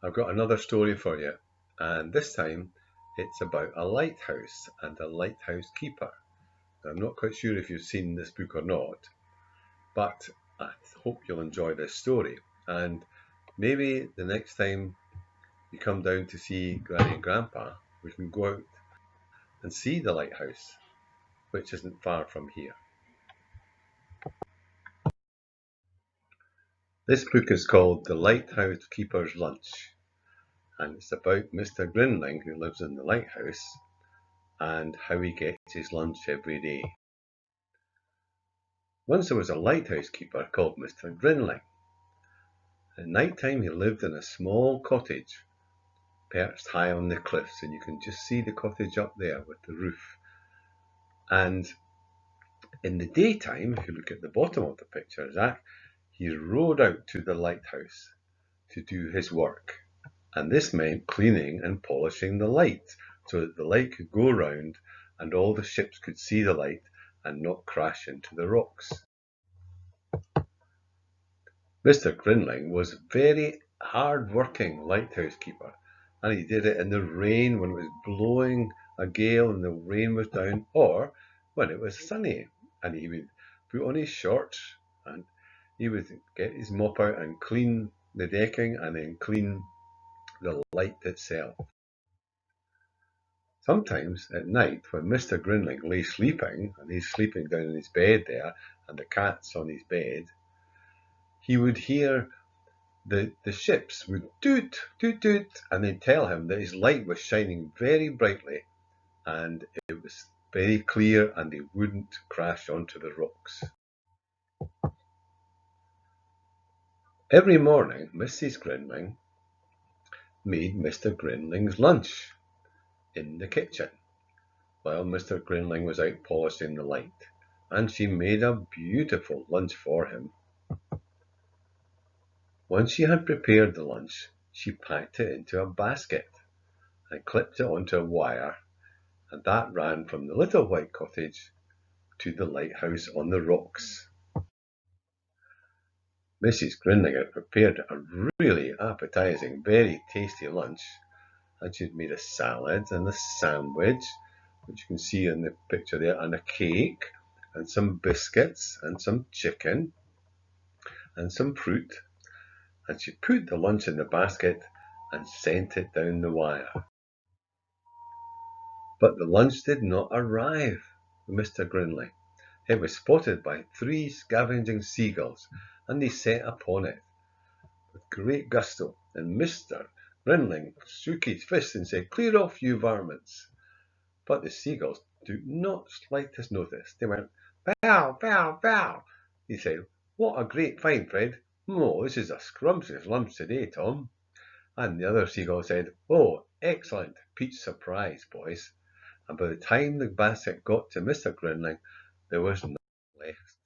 I've got another story for you, and this time it's about a lighthouse and a lighthouse keeper. Now, I'm not quite sure if you've seen this book or not, but I hope you'll enjoy this story. And maybe the next time you come down to see Granny and Grandpa, we can go out and see the lighthouse, which isn't far from here. This book is called The Lighthouse Keeper's Lunch, and it's about Mr. Grinling, who lives in the lighthouse, and how he gets his lunch every day. Once there was a lighthouse keeper called Mr. Grinling. At night time he lived in a small cottage perched high on the cliffs, and you can just see the cottage up there with the roof. And in the daytime, if you look at the bottom of the picture, Zach, he rowed out to the lighthouse to do his work. And this meant cleaning and polishing the light so that the light could go round and all the ships could see the light and not crash into the rocks. Mr. Grinling was a very hard-working lighthouse keeper, and he did it in the rain when it was blowing a gale and the rain was down, or when it was sunny, and he would put on his shorts and he would get his mop out and clean the decking and then clean the light itself. Sometimes at night, when Mr. Grinling lay sleeping, and he's sleeping down in his bed there, and the cat's on his bed, he would hear the ships would toot, toot, toot, and they'd tell him that his light was shining very brightly, and it was very clear, and they wouldn't crash onto the rocks. Every morning, Mrs. Grinling made Mr. Grinling's lunch in the kitchen while Mr. Grinling was out polishing the light, and she made a beautiful lunch for him. Once she had prepared the lunch, she packed it into a basket and clipped it onto a wire, and that ran from the little white cottage to the lighthouse on the rocks. Mrs. Grinling had prepared a really appetizing, very tasty lunch, and she'd made a salad and a sandwich, which you can see in the picture there, and a cake, and some biscuits, and some chicken, and some fruit, and she put the lunch in the basket and sent it down the wire. But the lunch did not arrive with Mr. Grinling. It was spotted by 3 scavenging seagulls, and they set upon it with great gusto, and Mr. Grinling shook his fist and said, "Clear off, you varmints!" But the seagulls took not slightest notice. They went, "Bow, bow, bow!" He said, "What a great find, Fred! Oh, this is a scrumptious lunch today, Tom." And the other seagull said, "Oh, excellent peach surprise, boys." And by the time the basket got to Mr. Grinling, there was nothing left.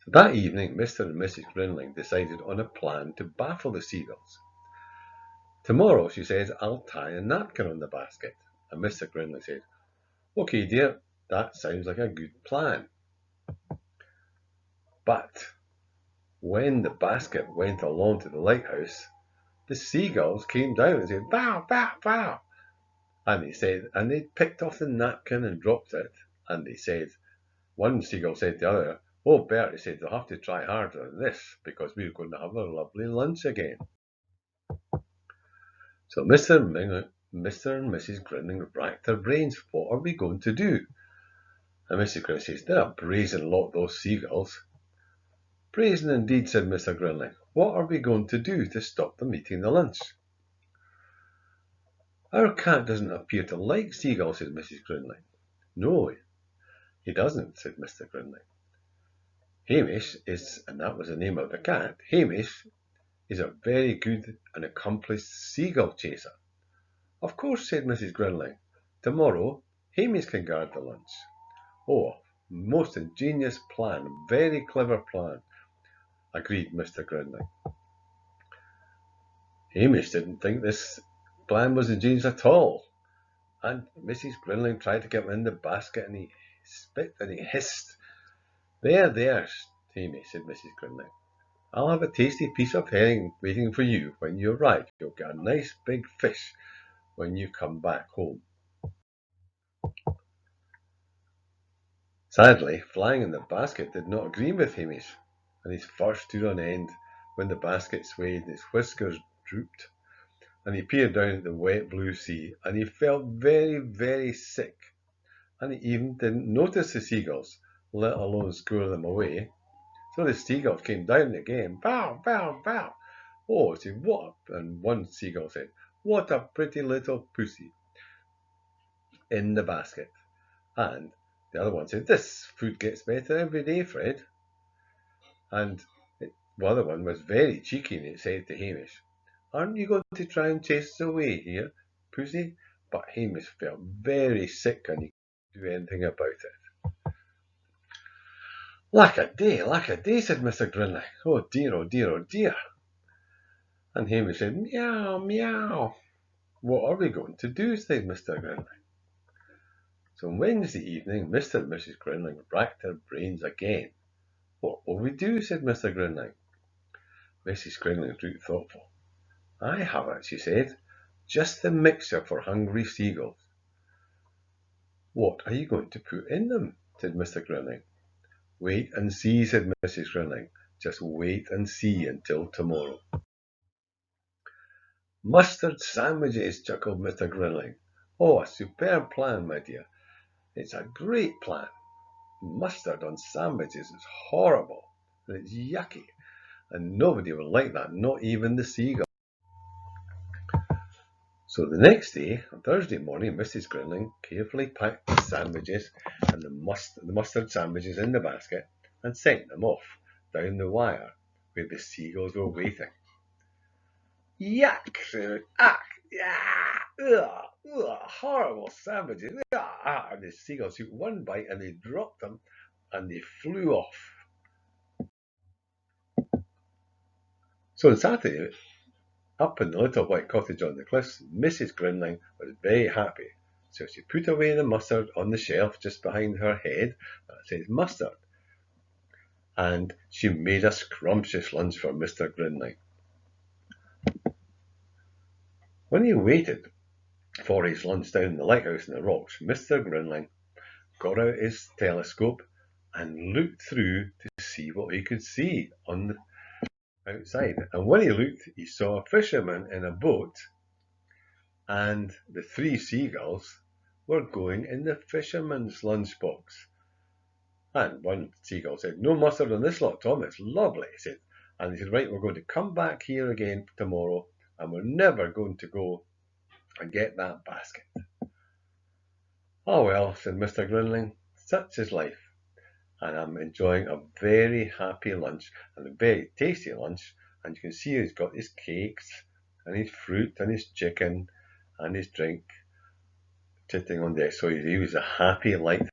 So that evening, Mr. and Mrs. Grinling decided on a plan to baffle the seagulls. "Tomorrow," she said, "I'll tie a napkin on the basket." And Mr. Grinling said, "Okay, dear, that sounds like a good plan." But when the basket went along to the lighthouse, the seagulls came down and said, "Bow, bow, bow." And they picked off the napkin and dropped it. And they said, one seagull said to the other, "Oh, Bert," he said, "you'll have to try harder than this because we're going to have a lovely lunch again." So Mr. and Mrs. Grinling racked their brains. What are we going to do? And Mrs. Grinling says, "They're a brazen lot, those seagulls." "Brazen indeed," said Mr. Grinling. "What are we going to do to stop them eating the lunch?" "Our cat doesn't appear to like seagulls," said Mrs. Grinling. "No, he doesn't," said Mr. Grinling. "Hamish is," and that was the name of the cat, "Hamish is a very good and accomplished seagull chaser." "Of course," said Mrs. Grinling. "Tomorrow Hamish can guard the lunch." "Oh, most ingenious plan, very clever plan," agreed Mr. Grinling. Hamish didn't think this plan was ingenious at all, and Mrs. Grinling tried to get him in the basket, and he spit and he hissed. There, Hamish," said Mrs. Grinling. I'll have a tasty piece of herring waiting for you when you arrive. You'll get a nice big fish when you come back home. Sadly, Flying in the Basket did not agree with Hamish, and his fur stood on end when the basket swayed and his whiskers drooped, and he peered down at the wet blue sea, and he felt very, very sick, and he even didn't notice the seagulls, let alone scare them away. So the seagulls came down again, bow, bow, bow. Oh, said what? And one seagull said, "What a pretty little pussy in the basket." And the other one said, "This food gets better every day, Fred." And the other one was very cheeky, and it said to Hamish, "Aren't you going to try and chase us away here, pussy?" But Hamish felt very sick and he couldn't do anything about it. Lack a day, said Mr. Grinling. Oh dear, oh dear, oh dear. And Hamish said, "Meow, meow." "What are we going to do?" said Mr. Grinling. So on Wednesday evening, Mr. and Mrs. Grinling racked their brains again. "What will we do?" said Mr. Grinling. Mrs. Grinling grew thoughtful. "I have it," she said. "Just the mixture for hungry seagulls." "What are you going to put in them?" said Mr. Grinling. "Wait and see," said Mrs. Grinling. "Just wait and see until tomorrow." "Mustard sandwiches," chuckled Mr. Grinling. "Oh, a superb plan, my dear. It's a great plan. Mustard on sandwiches is horrible, and it's yucky, and nobody will like that, not even the seagull." So the next day, on Thursday morning, Mrs. Grinling carefully packed the sandwiches and the mustard sandwiches in the basket and sent them off down the wire where the seagulls were waiting. "Yuck!" "Ack! Yeah! Ugh! Ugh! Horrible sandwiches!" And the seagulls took one bite and they dropped them and they flew off. So on Saturday, up in the little white cottage on the cliffs, Mrs. Grinling was very happy. So she put away the mustard on the shelf just behind her head that says mustard. And she made a scrumptious lunch for Mr. Grinling. When he waited for his lunch down in the lighthouse in the rocks, Mr. Grinling got out his telescope and looked through to see what he could see on the outside. And when he looked, he saw a fisherman in a boat, and the three seagulls were going in the fisherman's lunchbox. And one seagull said, "No mustard on this lot, Tom. It's lovely," he said. And he said, "Right, we're going to come back here again tomorrow, and we're never going to go and get that basket." "Oh well," said Mr. Grinling, "such is life. And I'm enjoying a very happy lunch and a very tasty lunch. And you can see he's got his cakes and his fruit and his chicken and his drink sitting on there. So he was a happy, light